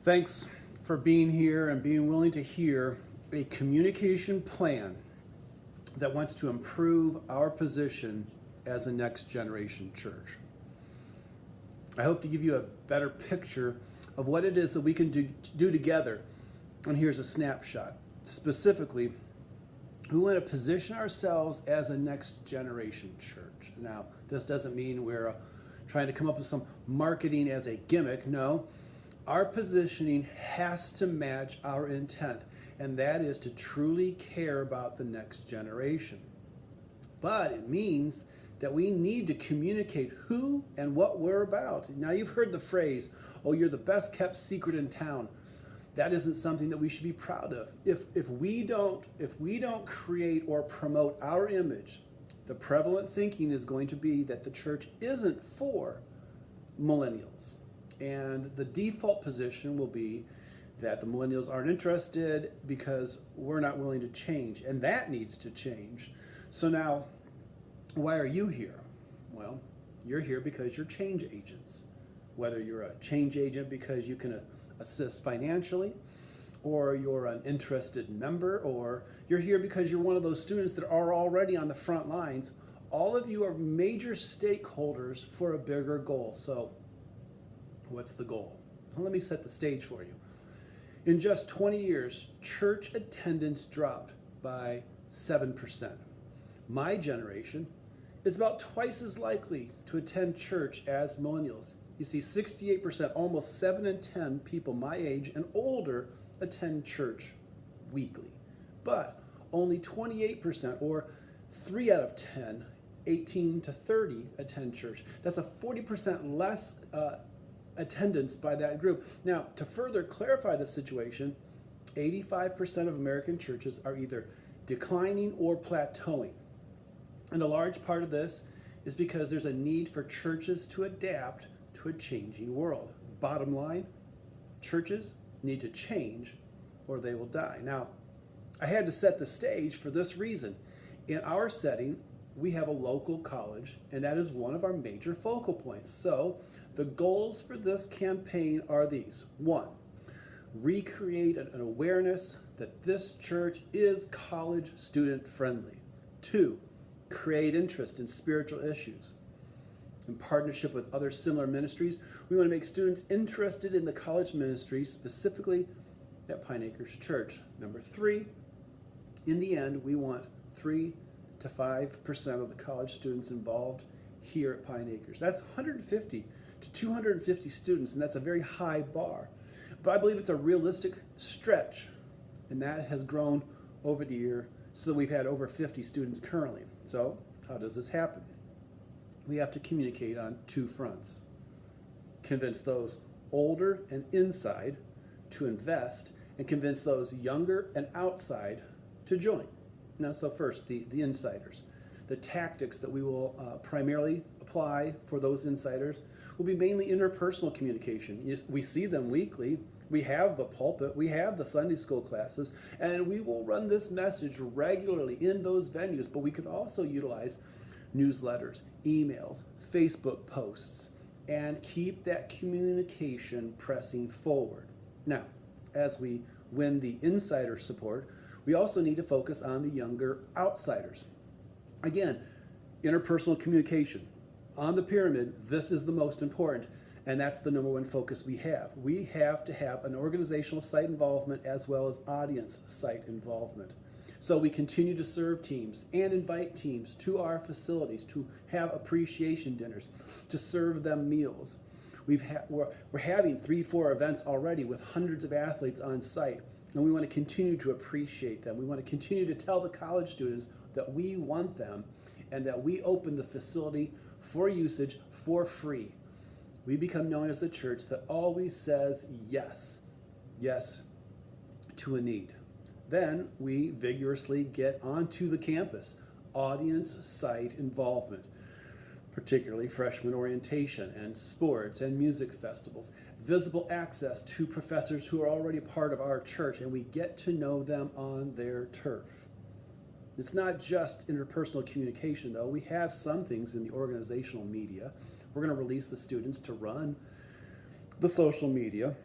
Thanks for being here and being willing to hear a communication plan that wants to improve our position as a next generation church. I hope to give you a better picture of what it is that we can do together. And here's a snapshot. Specifically, we want to position ourselves as a next generation church. Now, this doesn't mean we're trying to come up with some marketing as a gimmick. No, our positioning has to match our intent, and that is to truly care about the next generation. But it means that we need to communicate who and what we're about. Now, you've heard the phrase, "Oh, you're the best kept secret in town." That isn't something that we should be proud of. If we don't create or promote our image, the prevalent thinking is going to be that the church isn't for millennials. And the default position will be that the millennials aren't interested because we're not willing to change, and that needs to change. So now, why are you here? Well, you're here because you're change agents. Whether you're a change agent because you can assist financially, or you're an interested member, or you're here because you're one of those students that are already on the front lines, all of you are major stakeholders for a bigger goal. So what's the goal? Well, let me set the stage for you. In just 20 years, church attendance dropped by 7%. My generation is about twice as likely to attend church as millennials. You see, 68%, almost 7 in 10 people my age and older attend church weekly. But only 28%, or 3 out of 10, 18 to 30, attend church. That's a 40% less attendance by that group. Now, to further clarify the situation, 85% of American churches are either declining or plateauing. And a large part of this is because there's a need for churches to adapt to a changing world. Bottom line, churches need to change or they will die. Now, I had to set the stage for this reason. In our setting, we have a local college, and that is one of our major focal points. So the goals for this campaign are these. 1, recreate an awareness that this church is college student friendly. 2, create interest in spiritual issues. In partnership with other similar ministries, we want to make students interested in the college ministry, specifically at Pine Acres Church. Number 3, in the end, we want 3 to 5% of the college students involved here at Pine Acres. That's 150 to 250 students, and that's a very high bar. But I believe it's a realistic stretch, and that has grown over the year so that we've had over 50 students currently. So how does this happen? We have to communicate on 2 fronts. Convince those older and inside to invest, and convince those younger and outside to join. Now, so first, the insiders. The tactics that we will primarily apply for those insiders will be mainly interpersonal communication. We see them weekly. We have the pulpit. We have the Sunday school classes. And we will run this message regularly in those venues. But we could also utilize newsletters, emails, Facebook posts, and keep that communication pressing forward. Now, as we win the insider support, we also need to focus on the younger outsiders. Again, interpersonal communication. On the pyramid, this is the most important, and that's the number 1 focus we have. We have to have an organizational site involvement as well as audience site involvement. So we continue to serve teams and invite teams to our facilities to have appreciation dinners, to serve them meals. We're having 3-4 events already with hundreds of athletes on site, and we want to continue to appreciate them. We want to continue to tell the college students that we want them and that we open the facility for usage for free. We become known as the church that always says yes to a need. Then we vigorously get onto the campus, audience site involvement, particularly freshman orientation and sports and music festivals, visible access to professors who are already part of our church, and we get to know them on their turf. It's not just interpersonal communication, though. We have some things in the organizational media. We're going to release the students to run the social media.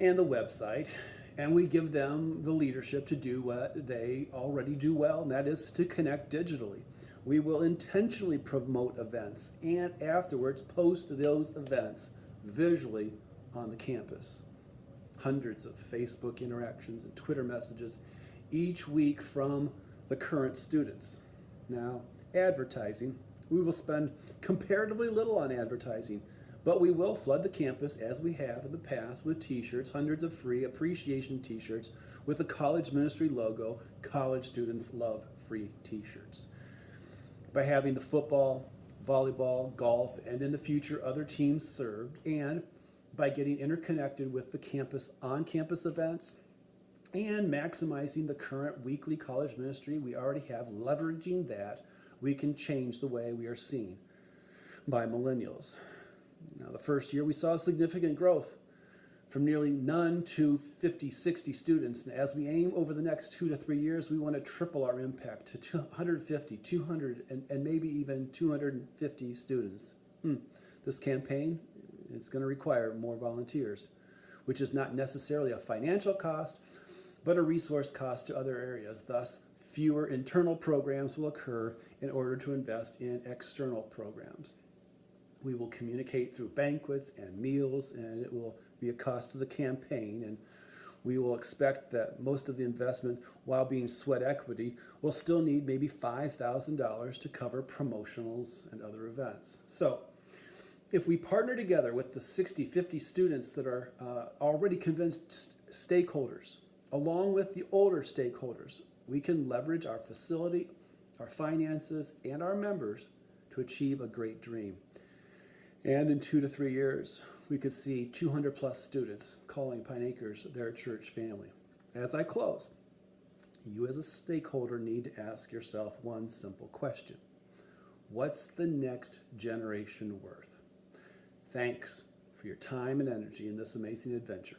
and the website, and we give them the leadership to do what they already do well, and that is to connect digitally. We will intentionally promote events and afterwards post those events visually on the campus. Hundreds of Facebook interactions and Twitter messages each week from the current students. Now, advertising. We will spend comparatively little on advertising, but we will flood the campus as we have in the past with t-shirts, hundreds of free appreciation t-shirts with the college ministry logo. College students love free t-shirts. By having the football, volleyball, golf, and in the future other teams served, and by getting interconnected with the campus on-campus events and maximizing the current weekly college ministry we already have, leveraging that, we can change the way we are seen by millennials. Now, the first year we saw significant growth from nearly none to 50, 60 students. And as we aim over the next 2 to 3 years, we want to triple our impact to 250, 200, and maybe even 250 students. This campaign, it's going to require more volunteers, which is not necessarily a financial cost, but a resource cost to other areas. Thus, fewer internal programs will occur in order to invest in external programs. We will communicate through banquets and meals, and it will be a cost to the campaign, and we will expect that most of the investment, while being sweat equity, will still need maybe $5,000 to cover promotionals and other events. So, if we partner together with the 60, 50 students that are already convinced stakeholders, along with the older stakeholders, we can leverage our facility, our finances, and our members to achieve a great dream. And in 2 to 3 years, we could see 200 plus students calling Pine Acres their church family. As I close, you as a stakeholder need to ask yourself one simple question. What's the next generation worth? Thanks for your time and energy in this amazing adventure.